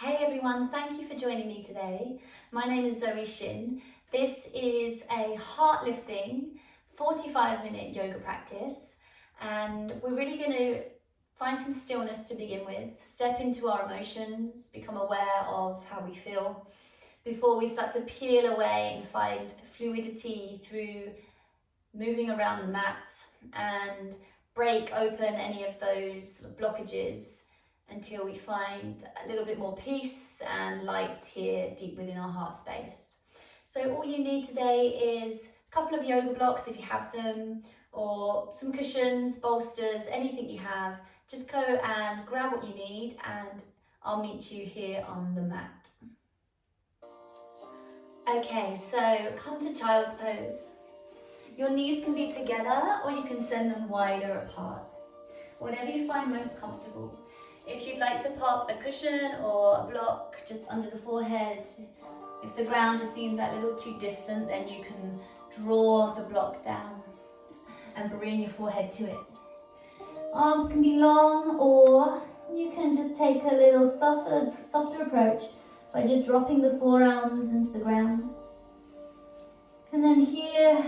Hey everyone, thank you for joining me today. My name is ZOE SHINN. This is a heart lifting 45-minute yoga practice, and we're really going to find some stillness to begin with, step into our emotions, become aware of how we feel before we start to peel away and find fluidity through moving around the mat and break open any of those blockages until we find a little bit more peace and light here deep within our heart space. So all you need today is a couple of yoga blocks if you have them, or some cushions, bolsters, anything you have. Just go and grab what you need and I'll meet you here on the mat. Okay, so come to child's pose. Your knees can be together or you can send them wider apart, whatever you find most comfortable. If you'd like to pop a cushion or a block just under the forehead, if the ground just seems a little too distant, then you can draw the block down and bring your forehead to it. Arms can be long, or you can just take a little softer approach by just dropping the forearms into the ground. And then here,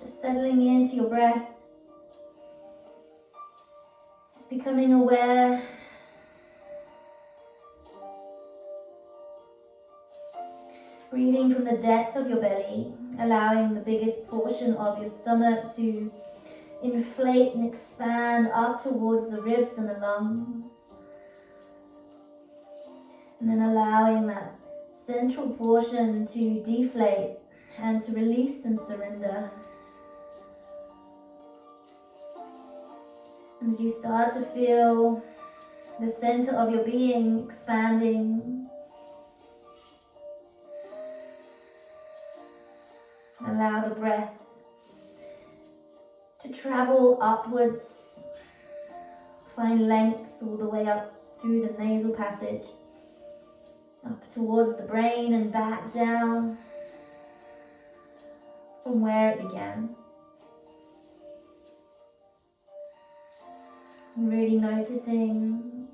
just settling into your breath. Just becoming aware. Breathing from the depth of your belly, allowing the biggest portion of your stomach to inflate and expand up towards the ribs and the lungs. And then allowing that central portion to deflate and to release and surrender. As you start to feel the center of your being expanding, allow the breath to travel upwards, find length all the way up through the nasal passage, up towards the brain and back down from where it began. Really noticing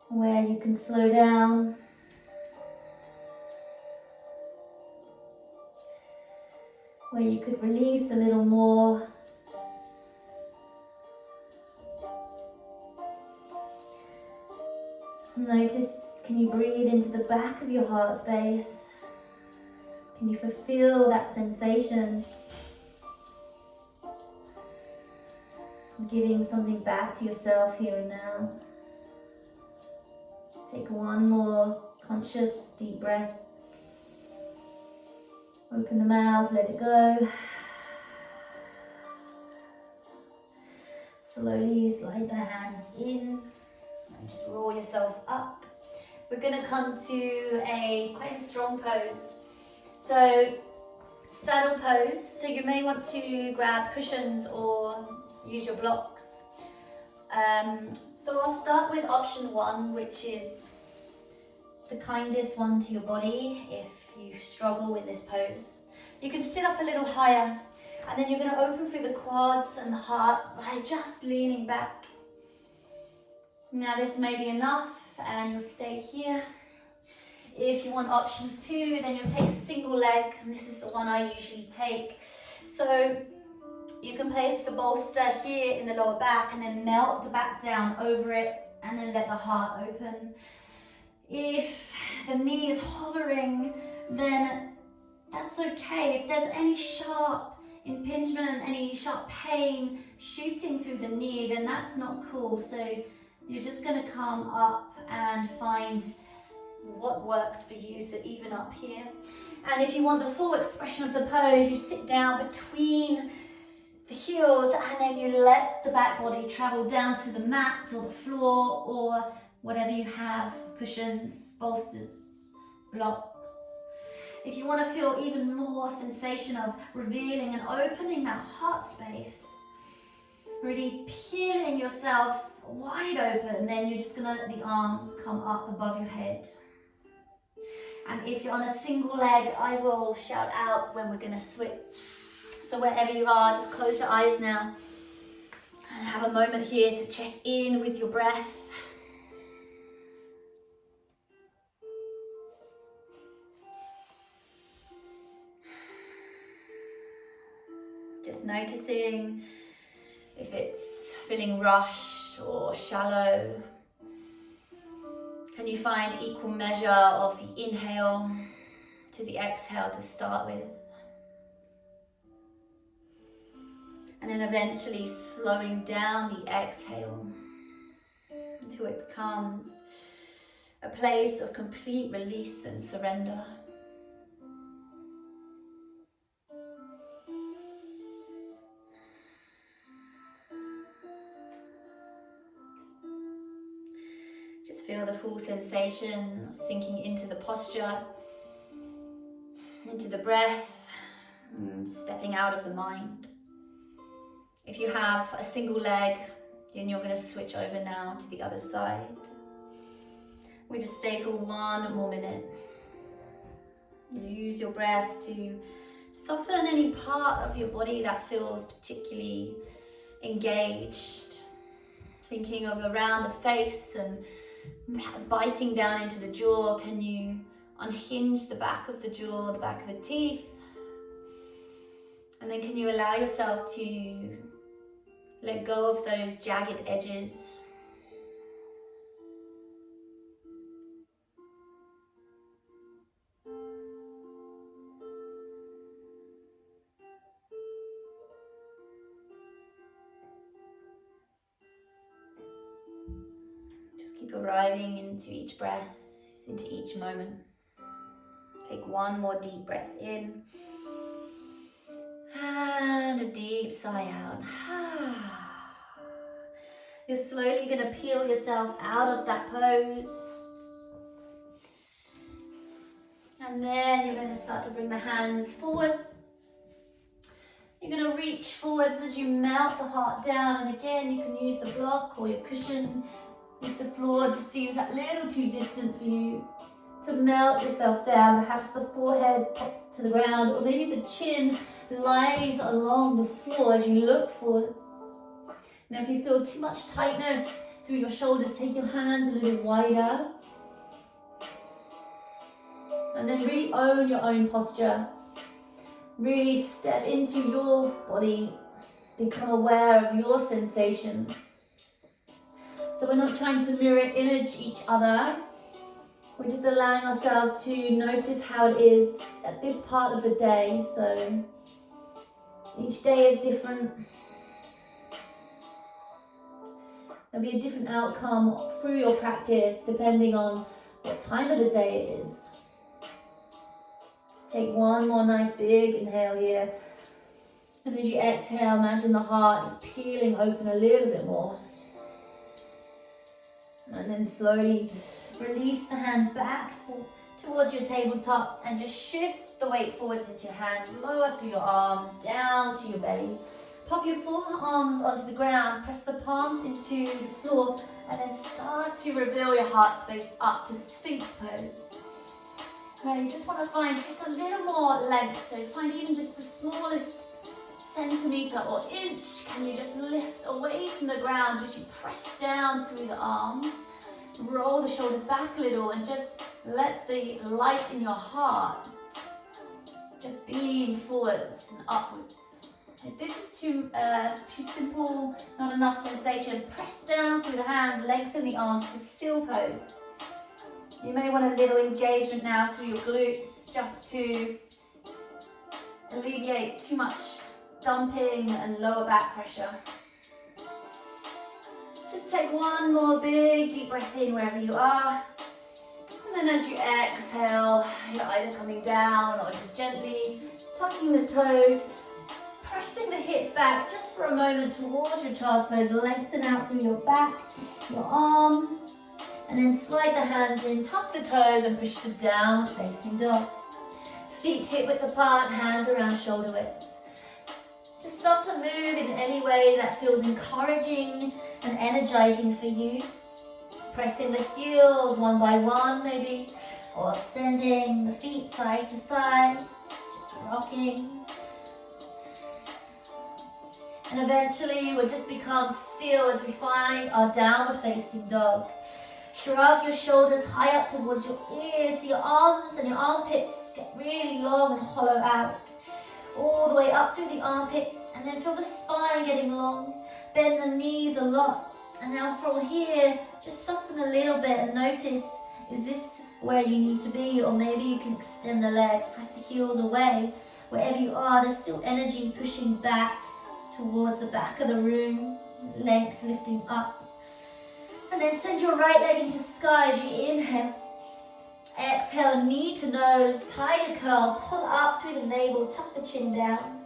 where you can slow down, where you could release a little more. Notice, can you breathe into the back of your heart space? Can you fulfill that sensation? Giving something back to yourself here and now. Take one more conscious deep breath. Open the mouth, let it go. Slowly slide the hands in and just roll yourself up. We're going to come to quite a strong pose. So saddle pose. So you may want to grab cushions or use your blocks. So I'll start with option one, which is the kindest one to your body if you struggle with this pose. You can sit up a little higher, and then you're going to open through the quads and the heart by just leaning back. Now this may be enough and you'll stay here. If you want option two, then you'll take single leg, and this is the one I usually take. So you can place the bolster here in the lower back and then melt the back down over it and then let the heart open. If the knee is hovering, then that's okay. If there's any sharp impingement, any sharp pain shooting through the knee, then that's not cool. So you're just going to come up and find what works for you, so even up here. And if you want the full expression of the pose, you sit down between the heels and then you let the back body travel down to the mat or the floor or whatever you have, cushions, bolsters, blocks. If you want to feel even more sensation of revealing and opening that heart space, really peeling yourself wide open, then you're just going to let the arms come up above your head. And if you're on a single leg, I will shout out when we're going to switch. So wherever you are, just close your eyes now and have a moment here to check in with your breath. Just noticing if it's feeling rushed or shallow. Can you find equal measure of the inhale to the exhale to start with? And then eventually slowing down the exhale until it becomes a place of complete release and surrender. Just feel the full sensation of sinking into the posture, into the breath, and stepping out of the mind. If you have a single leg, then you're going to switch over now to the other side. We just stay for 1 more minute. You use your breath to soften any part of your body that feels particularly engaged. Thinking of around the face and biting down into the jaw. Can you unhinge the back of the jaw, the back of the teeth? And then can you allow yourself to let go of those jagged edges? Just keep arriving into each breath, into each moment. Take 1 more deep breath in. And a deep sigh out. You're slowly going to peel yourself out of that pose. And then you're going to start to bring the hands forwards. You're going to reach forwards as you melt the heart down. And again, you can use the block or your cushion if the floor just seems a little too distant for you. To melt yourself down. Perhaps the forehead pops to the ground, or maybe the chin lies along the floor as you look forwards. Now if you feel too much tightness through your shoulders, take your hands a little wider. And then really own your own posture. Really step into your body. Become aware of your sensations. So we're not trying to mirror image each other. We're just allowing ourselves to notice how it is at this part of the day. So each day is different. There'll be a different outcome through your practice depending on what time of the day it is. Just take 1 more nice big inhale here. And as you exhale, imagine the heart just peeling open a little bit more. And then slowly release the hands back towards your tabletop and just shift the weight forwards into your hands, lower through your arms, down to your belly. Pop your forearms onto the ground, press the palms into the floor, and then start to reveal your heart space up to Sphinx pose. Now you just want to find just a little more length, so find even just the smallest centimetre or inch. Can you just lift away from the ground as you press down through the arms? Roll the shoulders back a little and just let the light in your heart just beam forwards and upwards. If this is too simple, not enough sensation, press down through the hands, lengthen the arms to still pose. You may want a little engagement now through your glutes just to alleviate too much dumping and lower back pressure. Just take 1 more big deep breath in wherever you are. And then as you exhale, you're either coming down or just gently tucking the toes, pressing the hips back just for a moment towards your child's pose. Lengthen out through your back, your arms, and then slide the hands in, tuck the toes and push to downward facing dog. Feet hip width apart, hands around shoulder width. Just start to move in any way that feels encouraging and energizing for you. Pressing the heels 1 by 1 maybe, or sending the feet side to side, just rocking. And eventually we'll just become still as we find our downward facing dog. Shrug your shoulders high up towards your ears so your arms and your armpits get really long and hollow out. All the way up through the armpit, and And then feel the spine getting long. Bend the knees a lot. And now from here, just soften a little bit and notice, is this where you need to be? Or maybe you can extend the legs, press the heels away. Wherever you are, there's still energy pushing back towards the back of the room. Length lifting up. And then send your right leg into sky as you inhale. Exhale, knee to nose, tiger curl, pull up through the navel, tuck the chin down.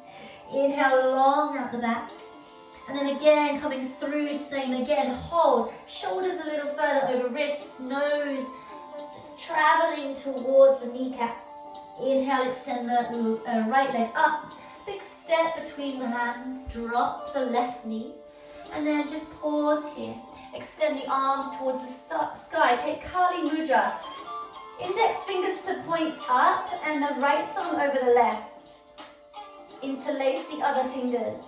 Inhale long out the back. And then again, coming through, same again, hold. Shoulders a little further over wrists, nose, just traveling towards the kneecap. Inhale, extend the right leg up. Big step between the hands, drop the left knee. And then just pause here. Extend the arms towards the sky. Take Kali Mudra. Index fingers to point up and the right thumb over the left. Interlace the other fingers.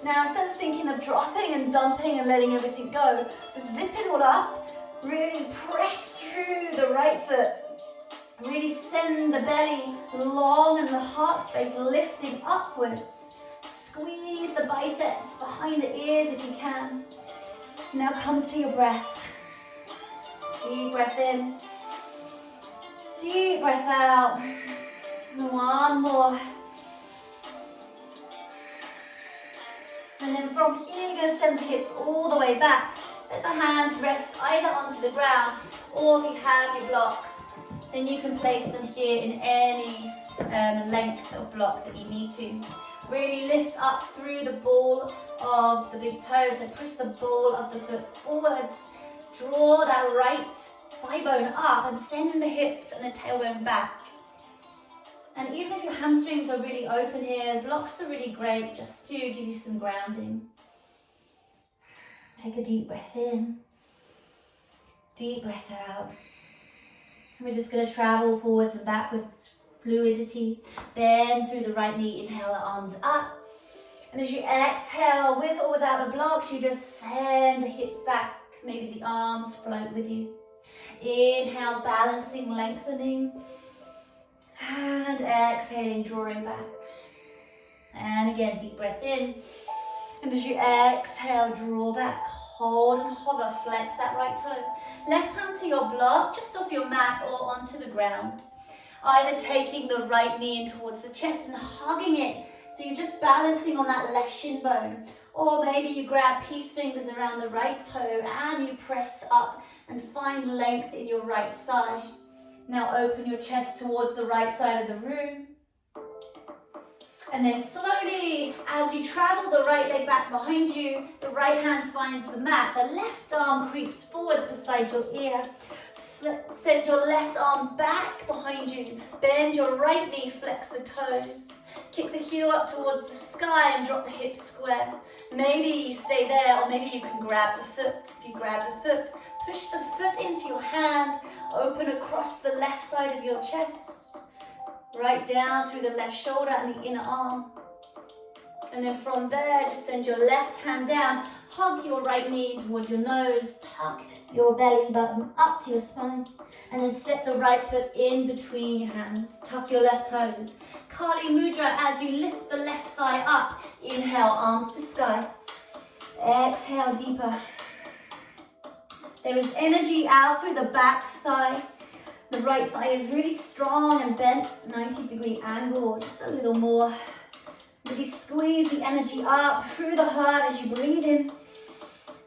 Now instead of thinking of dropping and dumping and letting everything go, zip it all up. Really press through the right foot. Really send the belly long and the heart space lifting upwards. Squeeze the biceps behind the ears if you can. Now come to your breath. Deep breath in. Deep breath out. One more. And then from here, you're going to send the hips all the way back. Let the hands rest either onto the ground, or if you have your blocks, then you can place them here in any length of block that you need to. Really lift up through the ball of the big toes and push the ball of the foot forwards. Draw that right thigh bone up and send the hips and the tailbone back. And even if your hamstrings are really open here, blocks are really great just to give you some grounding. Take a deep breath in, deep breath out. We're just going to travel forwards and backwards, fluidity. Bend through the right knee, inhale the arms up. And as you exhale, with or without the blocks, you just send the hips back. Maybe the arms float with you. Inhale, balancing, lengthening. And exhaling, drawing back. And again, deep breath in. And as you exhale, draw back. Hold and hover, flex that right toe. Left hand to your block, just off your mat or onto the ground. Either taking the right knee in towards the chest and hugging it. So you're just balancing on that left shin bone. Or maybe you grab peace fingers around the right toe and you press up and find length in your right thigh. Now open your chest towards the right side of the room. And then slowly, as you travel the right leg back behind you, the right hand finds the mat. The left arm creeps forwards beside your ear. Send your left arm back behind you. Bend your right knee, flex the toes. Kick the heel up towards the sky and drop the hips square. Maybe you stay there, or maybe you can grab the foot. If you grab the foot, push the foot into your hand. Open across the left side of your chest. Right down through the left shoulder and the inner arm. And then from there, just send your left hand down. Hug your right knee towards your nose. Tuck your belly button up to your spine. And then step the right foot in between your hands. Tuck your left toes. Kali Mudra as you lift the left thigh up. Inhale, arms to sky. Exhale, deeper. There is energy out through the back thigh. The right thigh is really strong and bent, 90-degree angle, just a little more. Really squeeze the energy up through the heart as you breathe in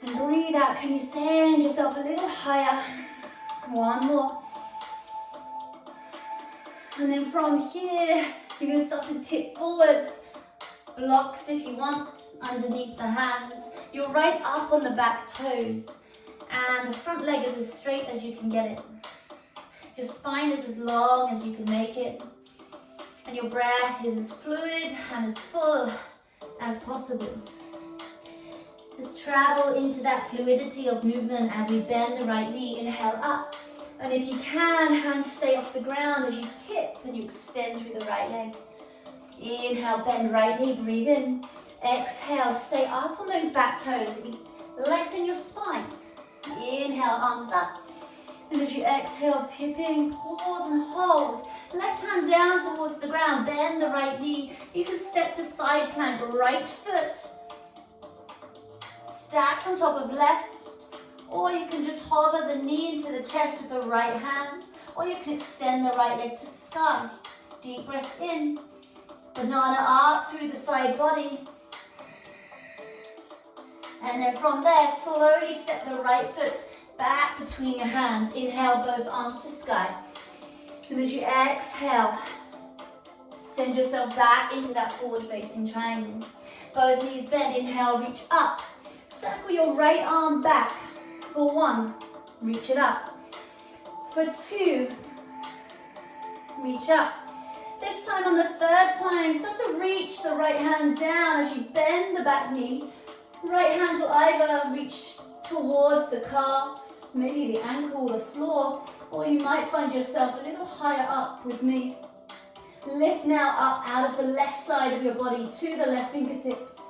and breathe out. Can you send yourself a little higher? One more. And then from here, you're going to start to tip forwards. Blocks if you want, underneath the hands. You're right up on the back toes. And the front leg is as straight as you can get it. Your spine is as long as you can make it. And your breath is as fluid and as full as possible. Just travel into that fluidity of movement as we bend the right knee, inhale up. And if you can, hands stay off the ground as you tip and you extend through the right leg. Inhale, bend right knee, breathe in. Exhale, stay up on those back toes. Lengthen your spine. Inhale, arms up. And as you exhale, tipping, pause and hold. Left hand down towards the ground, bend the right knee. You can step to side plank, right foot stacked on top of left, or you can just hover the knee into the chest with the right hand, or you can extend the right leg to sky. Deep breath in, banana up through the side body. And then from there, slowly step the right foot back between your hands. Inhale, both arms to sky. And as you exhale, send yourself back into that forward-facing triangle. Both knees bend. Inhale, reach up. Circle your right arm back. For 1, reach it up. For 2, reach up. This time on the 3rd time, start to reach the right hand down as you bend the back knee. Right hand will either reach towards the calf, maybe the ankle, the floor, or you might find yourself a little higher up with me. Lift now up out of the left side of your body to the left fingertips.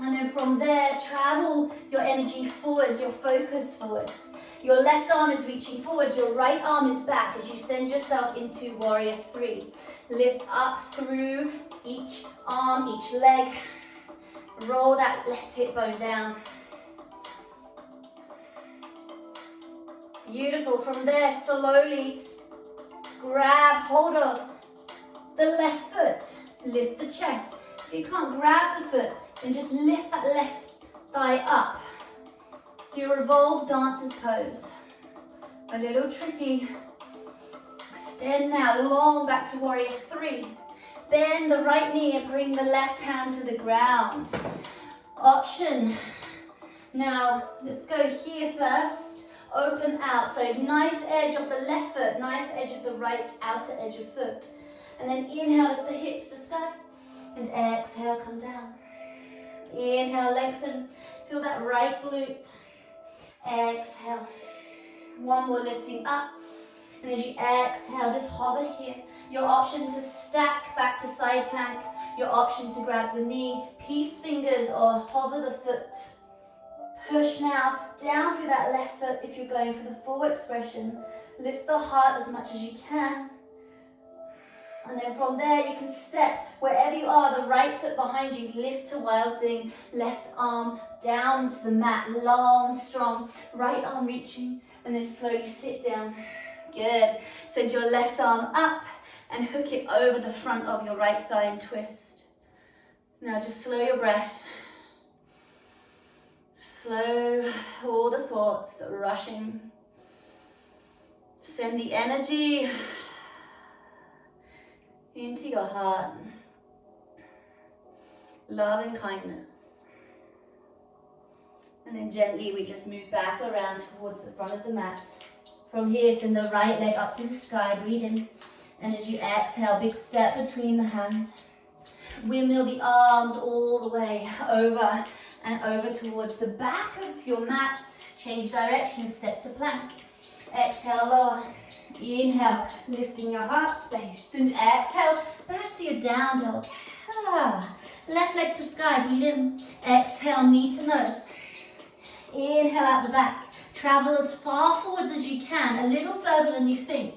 And then from there, travel your energy forwards, your focus forwards. Your left arm is reaching forwards, your right arm is back as you send yourself into warrior 3. Lift up through each arm, each leg. Roll that left hip bone down. Beautiful. From there, slowly grab hold of the left foot. Lift the chest. If you can't grab the foot, then just lift that left thigh up. So your revolved dancer's pose. A little tricky. Extend now, long back to warrior 3. Bend the right knee and bring the left hand to the ground. Option. Now, let's go here first. Open out. So knife edge of the left foot, knife edge of the right outer edge of foot. And then inhale, lift the hips to sky. And exhale, come down. Inhale, lengthen. Feel that right glute. Exhale. One more lifting up. And as you exhale, just hover here. Your option to stack back to side plank. Your option to grab the knee, peace fingers, or hover the foot. Push now down through that left foot if you're going for the full expression. Lift the heart as much as you can. And then from there, you can step wherever you are, the right foot behind you, lift to wild thing, left arm down into the mat, long, strong, right arm reaching, and then slowly sit down. Good. Send your left arm up and hook it over the front of your right thigh and twist. Now just slow your breath. Slow all the thoughts that are rushing. Send the energy into your heart. Love and kindness. And then gently we just move back around towards the front of the mat. From here, send the right leg up to the sky, breathe in. And as you exhale, big step between the hands. Windmill the arms all the way over and over towards the back of your mat. Change direction, step to plank. Exhale, lower. Inhale, lifting your heart space. And exhale, back to your down dog. Left leg to sky, breathe in. Exhale, knee to nose. Inhale out the back. Travel as far forwards as you can, a little further than you think.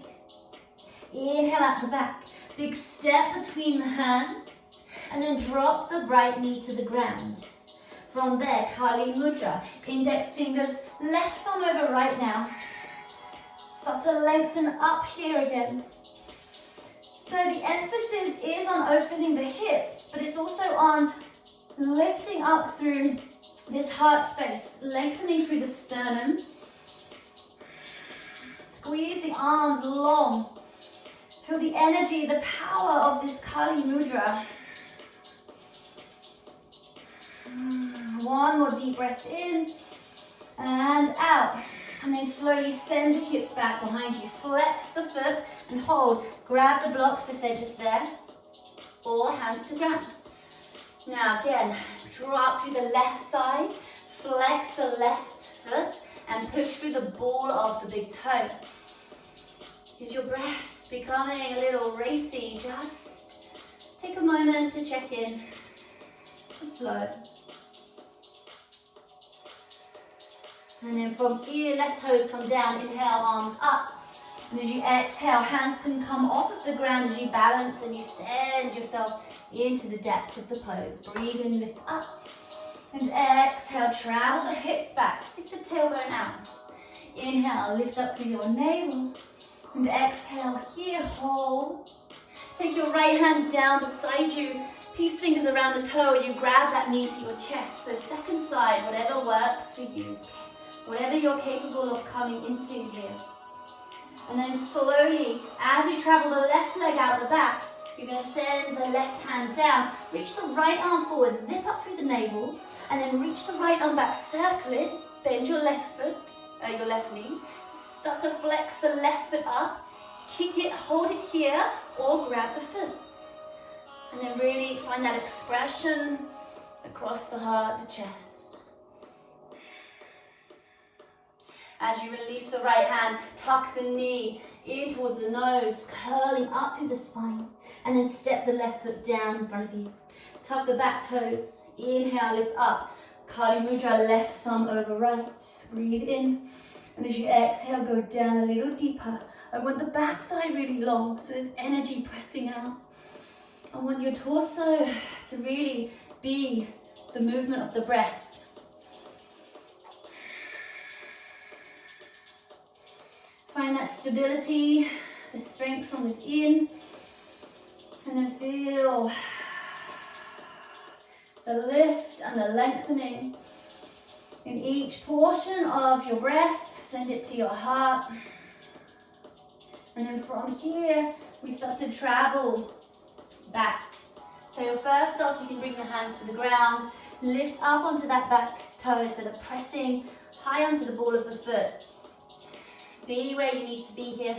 Inhale out the back. Big step between the hands. And then drop the right knee to the ground. From there, Kali Mudra. Index fingers, left thumb over right now. Start to lengthen up here again. So the emphasis is on opening the hips, but it's also on lifting up through this heart space, lengthening through the sternum. Squeeze the arms long. Feel the energy, the power of this Kali Mudra. One more deep breath in and out. And then slowly send the hips back behind you. Flex the foot and hold. Grab the blocks if they're just there. Or hands to ground. Now again, drop through the left thigh. Flex the left foot and push through the ball of the big toe. Is your breath becoming a little racy? Just take a moment to check in. Just slow. And then from here, left toes come down. Inhale, arms up. And as you exhale, hands can come off of the ground as you balance and you send yourself into the depth of the pose. Breathe in, lift up. And exhale, travel the hips back, stick the tailbone out. Inhale, lift up through your navel. And exhale, here, hold. Take your right hand down beside you. Peace fingers around the toe. You grab that knee to your chest. So second side, whatever works for you. Whatever you're capable of coming into here. And then slowly, as you travel the left leg out the back, you're going to send the left hand down. Reach the right arm forward, zip up through the navel. And then reach the right arm back, circle it. Bend your left foot, your left knee. Start to flex the left foot up. Kick it, hold it here, or grab the foot. And then really find that expression across the heart, the chest. As you release the right hand, tuck the knee in towards the nose, curling up through the spine. And then step the left foot down in front of you. Tuck the back toes. Inhale, lift up. Kali Mudra, left thumb over right. Breathe in. And as you exhale, go down a little deeper. I want the back thigh really long, so there's energy pressing out. I want your torso to really be the movement of the breath. Find that stability, the strength from within, and then feel the lift and the lengthening in each portion of your breath. Send it to your heart. And then from here, we start to travel back. So first off, you can bring the hands to the ground, lift up onto that back toe instead of pressing high onto the ball of the foot. Be where you need to be here.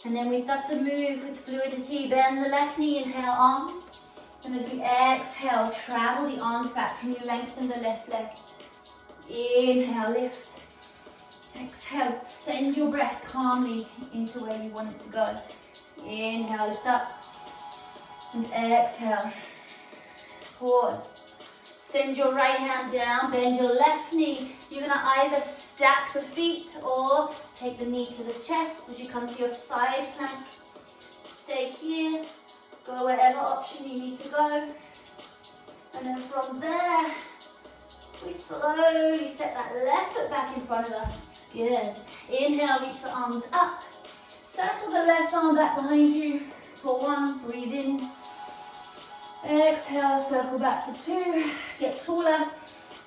And then we start to move with fluidity. Bend the left knee, inhale, arms. And as we exhale, travel the arms back. Can you lengthen the left leg? Inhale, lift. Exhale, send your breath calmly into where you want it to go. Inhale, lift up. And exhale. Pause. Send your right hand down, bend your left knee. You're going to either stack the feet or take the knee to the chest as you come to your side plank. Stay here. Go wherever option you need to go. And then from there, we slowly step that left foot back in front of us. Good. Inhale, reach the arms up. Circle the left arm back behind you for one. Breathe in. Exhale, circle back for two. Get taller.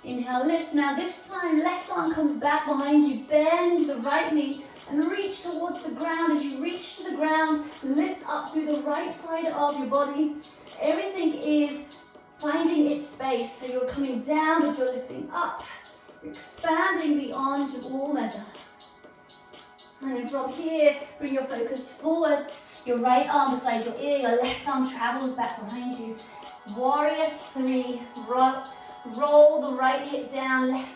Inhale, lift. Now this time, left arm comes back behind you. Bend the right knee and reach towards the ground. As you reach to the ground, lift up through the right side of your body. Everything is finding its space. So you're coming down, but you're lifting up. You're expanding beyond your wall measure. And then from here, bring your focus forwards. Your right arm beside your ear, your left arm travels back behind you. Warrior three, roll the right hip down, left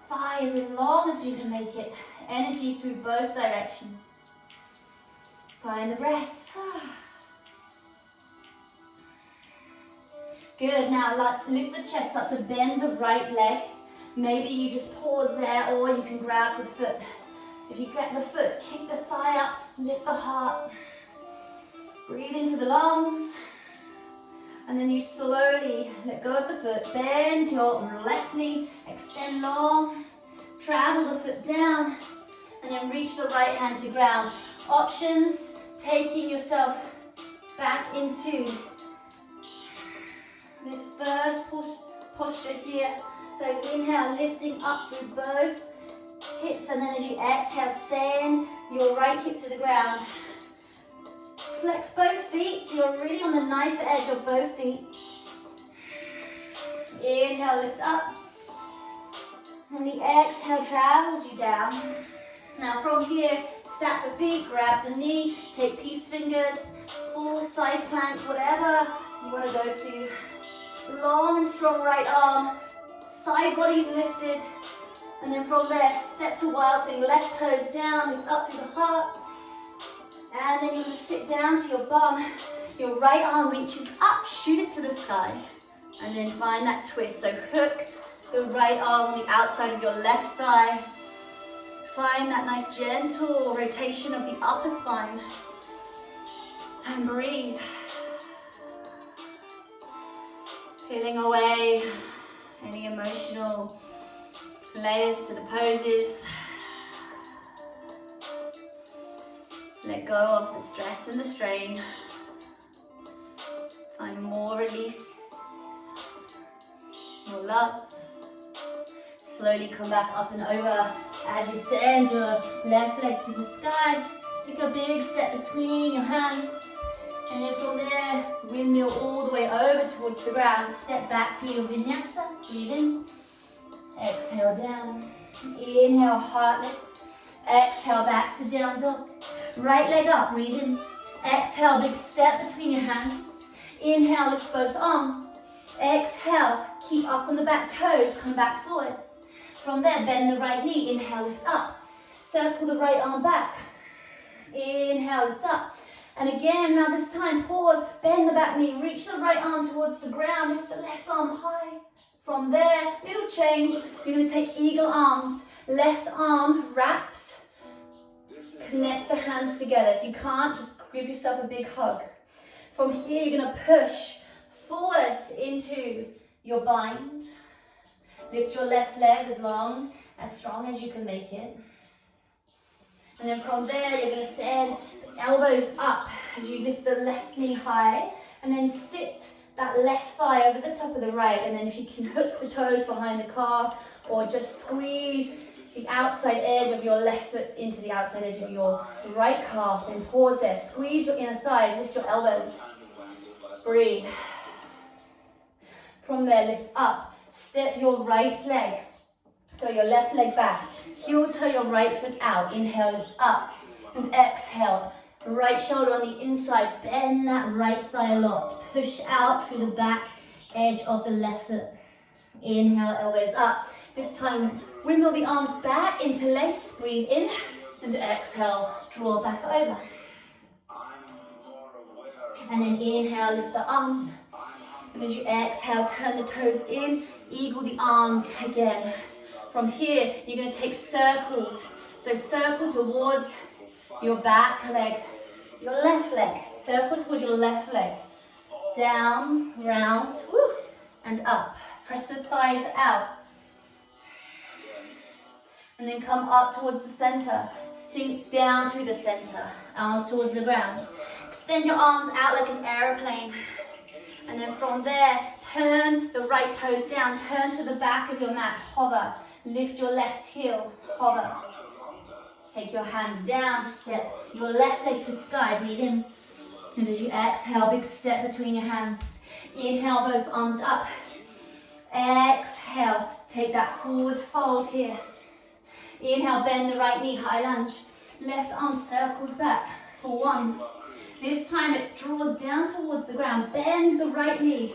thighs as long as you can make it. Energy through both directions. Find the breath. Good, now lift the chest, start to bend the right leg. Maybe you just pause there or you can grab the foot. If you grab the foot, kick the thigh up, lift the heart. Breathe into the lungs. And then you slowly let go of the foot. Bend your left knee, extend long. Travel the foot down. And then reach the right hand to ground. Options, taking yourself back into this first posture here. So inhale, lifting up through both hips, and then as you exhale, send your right hip to the ground. Flex both feet, so you're really on the knife edge of both feet. Inhale, lift up. And the exhale travels you down. Now from here, stack the feet, grab the knee, take peace fingers, full side plank, whatever you want to go to. Long and strong right arm, side body's lifted. And then from there, step to wild thing, left toes down, lift up through the heart. And then you're going to sit down to your bum. Your right arm reaches up, shoot it to the sky. And then find that twist. So hook the right arm on the outside of your left thigh. Find that nice gentle rotation of the upper spine. And breathe. Peeling away any emotional layers to the poses. Let go of the stress and the strain. Find more release, more love. Slowly come back up and over as you send your left leg to the sky. Take a big step between your hands. And then from there, windmill all the way over towards the ground. Step back through your vinyasa. Breathe in. Exhale down. Inhale, heart lifts. Exhale back to down dog. Right leg up, breathe in. Exhale, big step between your hands. Inhale, lift both arms. Exhale, keep up on the back toes, come back forwards. From there, bend the right knee. Inhale, lift up. Circle the right arm back. Inhale, lift up. And again, now this time, pause, bend the back knee, reach the right arm towards the ground, lift the left arm high. From there, little change, you're going to take eagle arms. Left arm wraps, connect the hands together. If you can't, just give yourself a big hug. From here, you're going to push forwards into your bind. Lift your left leg as strong as you can make it. And then from there, you're going to send the elbows up as you lift the left knee high. And then sit that left thigh over the top of the right. And then if you can hook the toes behind the calf or just squeeze the outside edge of your left foot into the outside edge of your right calf. Then pause there. Squeeze your inner thighs. Lift your elbows. Breathe. From there, lift up. Step your right leg. So your left leg back. Heel toe your right foot out. Inhale, lift up. And exhale. Right shoulder on the inside. Bend that right thigh a lot. Push out through the back edge of the left foot. Inhale, elbows up. This time, windmill the arms back, interlace. Breathe in. And exhale, draw back over. And then inhale, lift the arms. And as you exhale, turn the toes in. Eagle the arms again. From here, you're going to take circles. So circle towards your back leg, your left leg. Circle towards your left leg. Down, round, woo, and up. Press the thighs out. And then come up towards the center. Sink down through the center. Arms towards the ground. Extend your arms out like an aeroplane. And then from there, turn the right toes down. Turn to the back of your mat. Hover. Lift your left heel. Hover. Take your hands down. Step your left leg to sky. Breathe in. And as you exhale, big step between your hands. Inhale, both arms up. Exhale. Take that forward fold here. Inhale, bend the right knee, high lunge. Left arm circles back for one. This time it draws down towards the ground. Bend the right knee.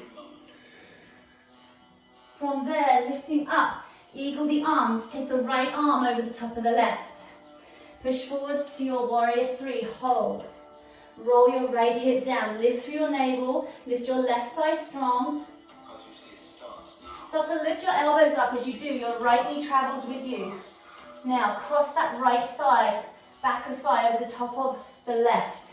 From there, lifting up, eagle the arms. Take the right arm over the top of the left. Push forwards to your warrior three. Hold. Roll your right hip down. Lift through your navel. Lift your left thigh strong. So to lift your elbows up as you do, your right knee travels with you. Now, cross that right thigh, back of thigh over the top of the left.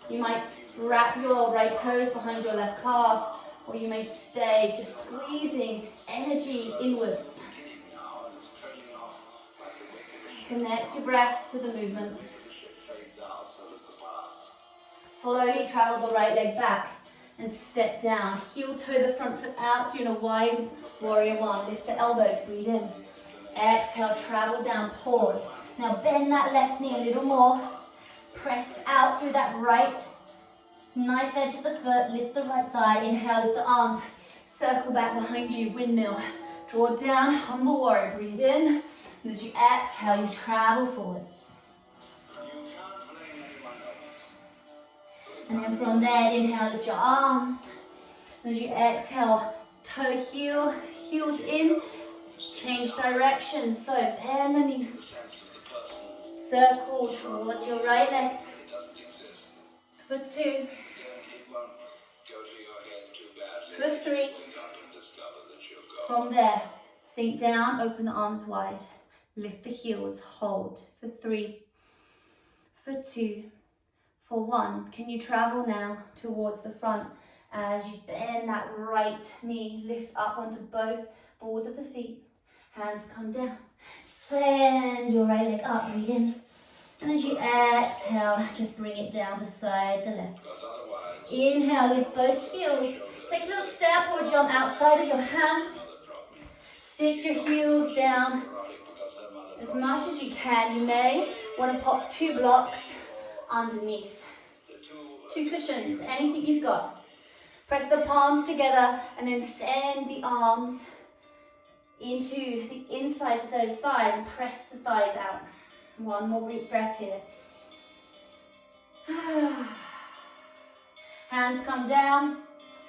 You might wrap your right toes behind your left calf, or you may stay just squeezing energy inwards. Connect your breath to the movement. Slowly travel the right leg back and step down. Heel toe the front foot out so you're in a wide warrior one. Lift the elbows, breathe in. Exhale, travel down, pause. Now bend that left knee a little more. Press out through that right knife edge of the foot. Lift the right thigh. Inhale, lift the arms. Circle back behind you, windmill. Draw down, humble warrior. Breathe in. And as you exhale, you travel forwards. And then from there, inhale, lift your arms. And as you exhale, toe heel, heels in. Change direction, so bend the knees. Circle towards your right leg. For two. For three. From there, Sink down, open the arms wide. Lift the heels, hold for 3, for 2, for 1. Can you travel now towards the front as you bend that right knee, lift up onto both balls of the feet. Hands come down. Send your right leg up, breathe in. And as you exhale, just bring it down beside the left. Inhale, lift both heels. Take a little step or jump outside of your hands. Sit your heels down as much as you can. You may want to pop 2 blocks underneath. 2 cushions, anything you've got. Press the palms together and then send the arms into the insides of those thighs and press the thighs out. One more deep breath here. Hands come down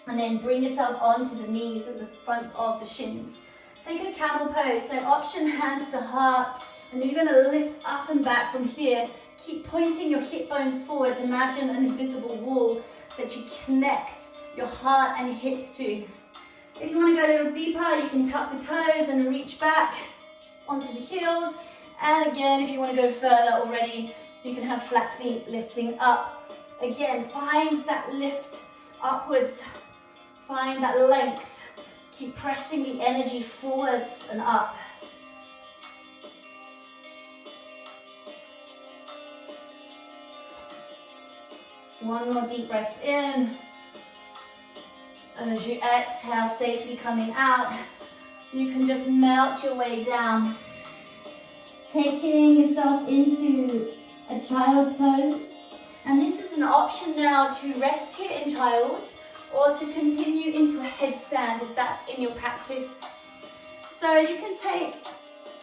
and then bring yourself onto the knees and the fronts of the shins. Take a camel pose, so option hands to heart, and you're going to lift up and back from here. Keep pointing your hip bones forwards. Imagine an invisible wall that you connect your heart and your hips to. If you want to go a little deeper, you can tuck the toes and reach back onto the heels. And again, if you want to go further already, you can have flat feet lifting up. Again, find that lift upwards. Find that length. Keep pressing the energy forwards and up. One more deep breath in. As you exhale, safely coming out, you can just melt your way down. Taking yourself into a child's pose. And this is an option now to rest here in child's or to continue into a headstand if that's in your practice. So you can take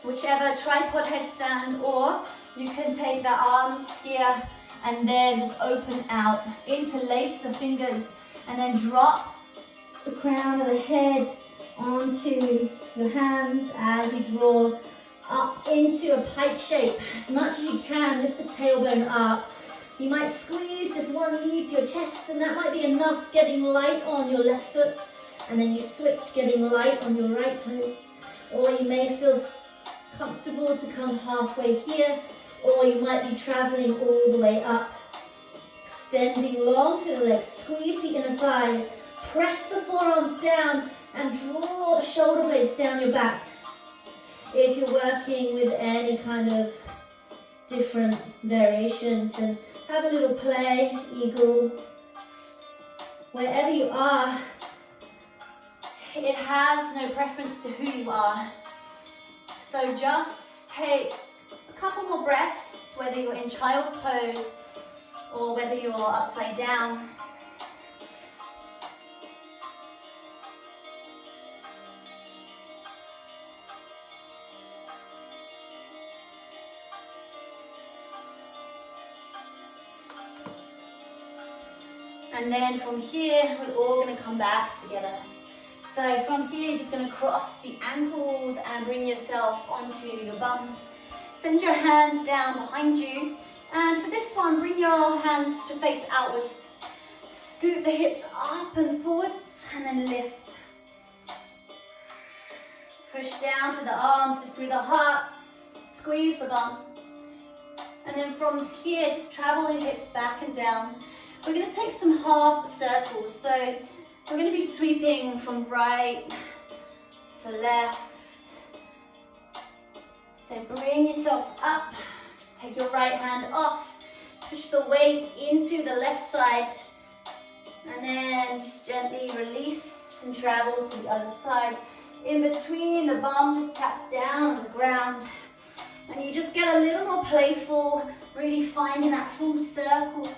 whichever tripod headstand, or you can take the arms here and then just open out, interlace the fingers and then drop the crown of the head onto your hands as you draw up into a pike shape. As much as you can, lift the tailbone up. You might squeeze just one knee to your chest, and that might be enough, getting light on your left foot. And then you switch, getting light on your right toes. Or you may feel comfortable to come halfway here, or you might be traveling all the way up. Extending long through the legs, squeeze the inner thighs, press the forearms down, and draw the shoulder blades down your back. If you're working with any kind of different variations, then have a little play, eagle. Wherever you are, it has no preference to who you are. So just take a couple more breaths, whether you're in child's pose or whether you're upside down. And then from here, we're all going to come back together. So from here, you're just going to cross the ankles and bring yourself onto your bum. Send your hands down behind you. And for this one, bring your hands to face outwards. Scoot the hips up and forwards, and then lift. Push down through the arms and through the heart. Squeeze the bum. And then from here, just travel your hips back and down. We're going to take some half circles. So we're going to be sweeping from right to left. So bring yourself up. Take your right hand off. Push the weight into the left side. And then just gently release and travel to the other side. In between, the bum just taps down on the ground. And you just get a little more playful, really finding that full circle.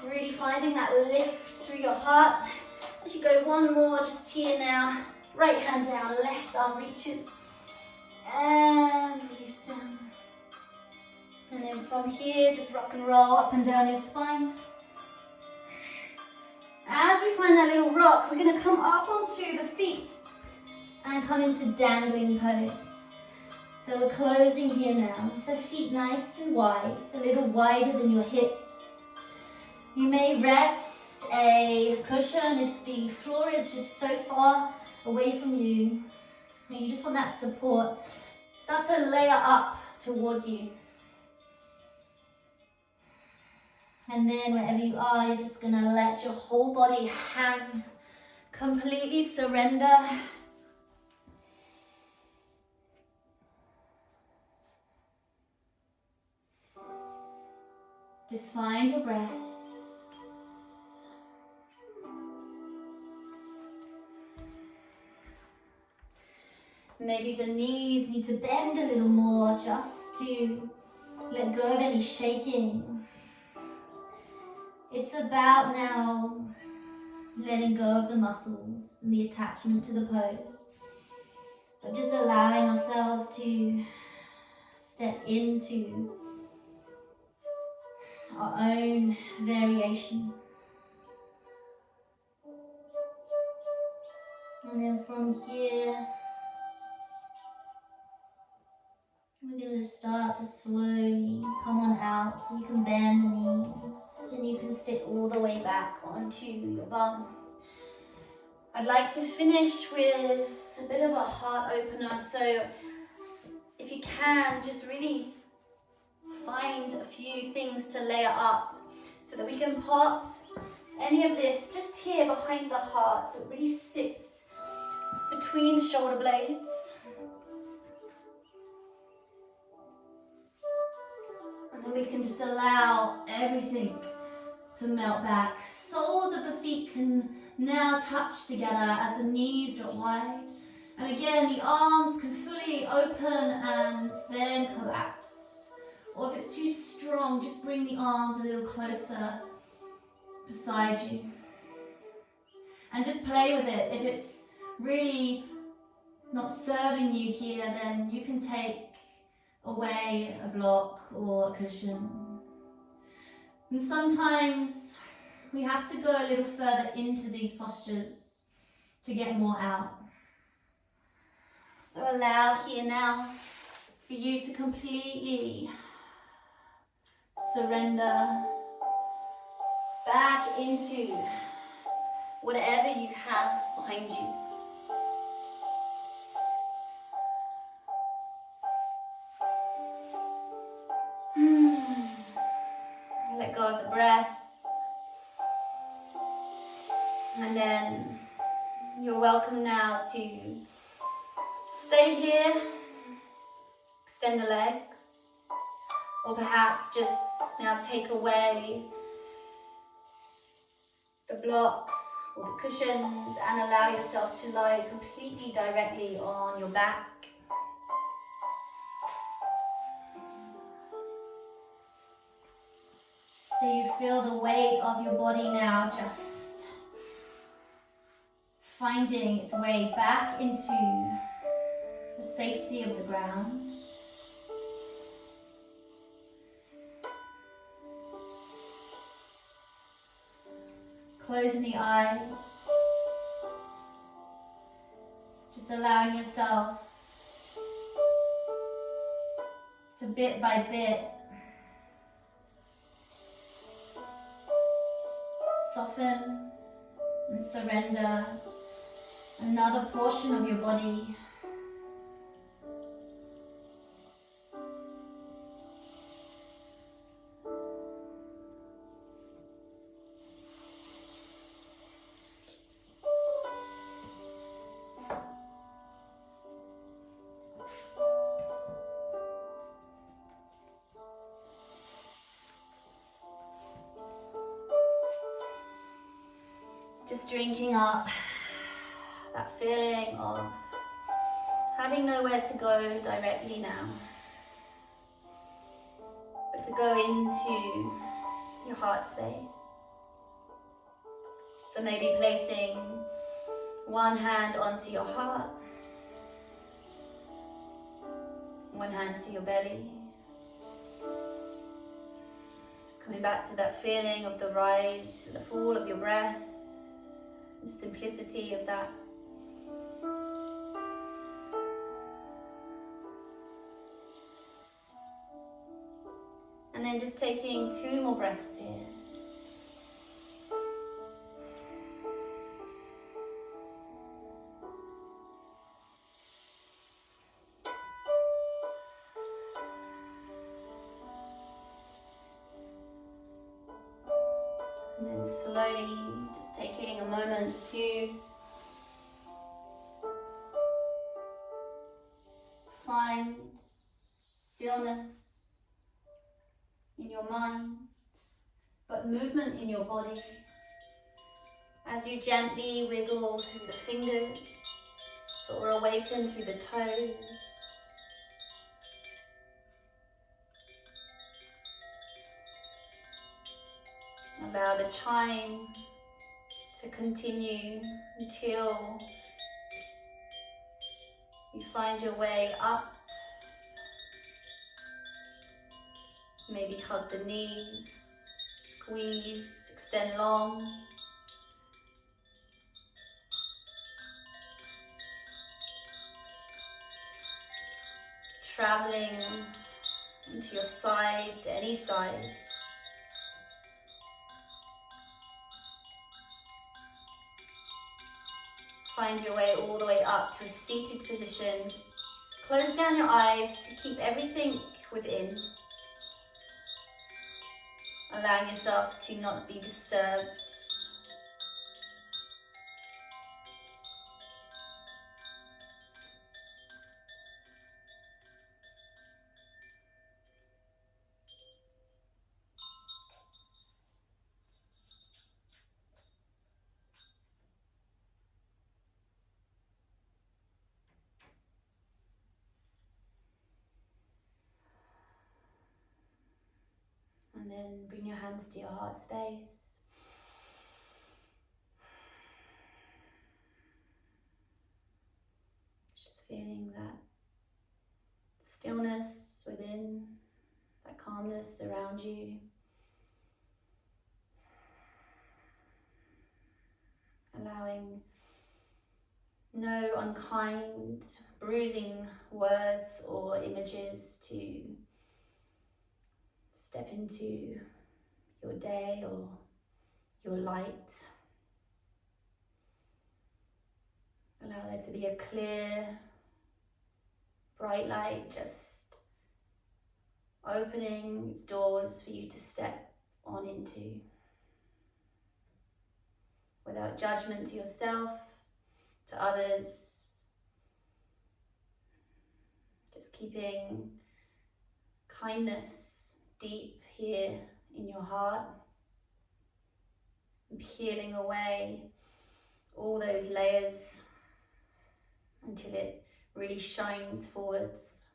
Really finding that lift through your heart. As you go one more, just here now. Right hand down, left arm reaches. And release down. And then from here, just rock and roll up and down your spine. As we find that little rock, we're going to come up onto the feet and come into dangling pose. So we're closing here now. So feet nice and wide, a little wider than your hips. You may rest a cushion if the floor is just so far away from you. And you just want that support. Start to layer up towards you. And then wherever you are, you're just going to let your whole body hang. Completely surrender. Just find your breath. Maybe the knees need to bend a little more just to let go of any shaking. It's about now letting go of the muscles and the attachment to the pose, but just allowing ourselves to step into our own variation. And then from here, we're going to start to slowly come on out, so you can bend the knees and you can sit all the way back onto your bum. I'd like to finish with a bit of a heart opener, so if you can, just really find a few things to layer up so that we can pop any of this just here behind the heart, so it really sits between the shoulder blades. And then we can just allow everything to melt back. Soles of the feet can now touch together as the knees drop wide. And again, the arms can fully open and then collapse. Or if it's too strong, just bring the arms a little closer beside you. And just play with it. If it's really not serving you here, then you can take away a block or a cushion. And sometimes we have to go a little further into these postures to get more out. So allow here now for you to completely surrender back into whatever you have behind you. Let go of the breath. And then you're welcome now to stay here, extend the legs, or perhaps just now take away the blocks or the cushions and allow yourself to lie completely directly on your back. So you feel the weight of your body now just finding its way back into the safety of the ground. Closing the eyes. Just allowing yourself to bit by bit soften and surrender another portion of your body. Just drinking up that feeling of having nowhere to go directly now, but to go into your heart space. So maybe placing one hand onto your heart, one hand to your belly. Just coming back to that feeling of the rise and the fall of your breath. The simplicity of that. And then just taking 2 more breaths here. slowly just taking a moment to find stillness in your mind, but movement in your body as you gently wiggle through the fingers or awaken through the toes. Allow the chime to continue until you find your way up. Maybe hug the knees, squeeze, extend long. Traveling into your side, to any side. Find your way all the way up to a seated position. Close down your eyes to keep everything within. Allowing yourself to not be disturbed. And then bring your hands to your heart space. Just feeling that stillness within, that calmness around you. Allowing no unkind, bruising words or images to step into your day or your light. Allow there to be a clear, bright light just opening its doors for you to step on into. Without judgment to yourself, to others. Just keeping kindness deep here in your heart, and peeling away all those layers until it really shines forwards.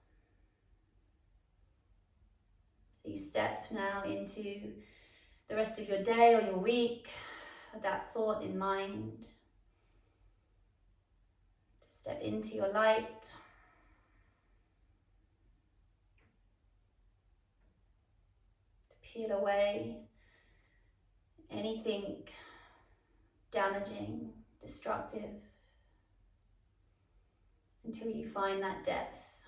So you step now into the rest of your day or your week with that thought in mind. To step into your light. Peel away anything damaging, destructive, until you find that depth,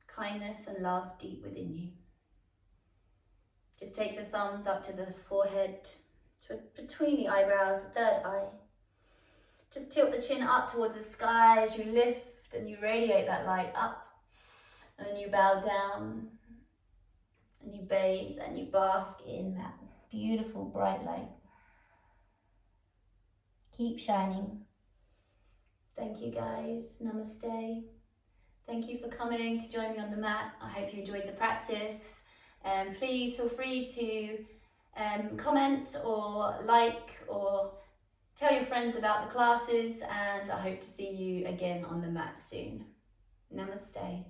kindness and love deep within you. Just take the thumbs up to the forehead, to between the eyebrows, the third eye. Just tilt the chin up towards the sky as you lift and you radiate that light up. And then you bow down. And you bathe and you bask in that beautiful bright light. Keep shining. Thank you guys. Namaste. Thank you for coming to join me on the mat. I hope you enjoyed the practice. Please feel free to comment or like or tell your friends about the classes, and I hope to see you again on the mat soon. Namaste.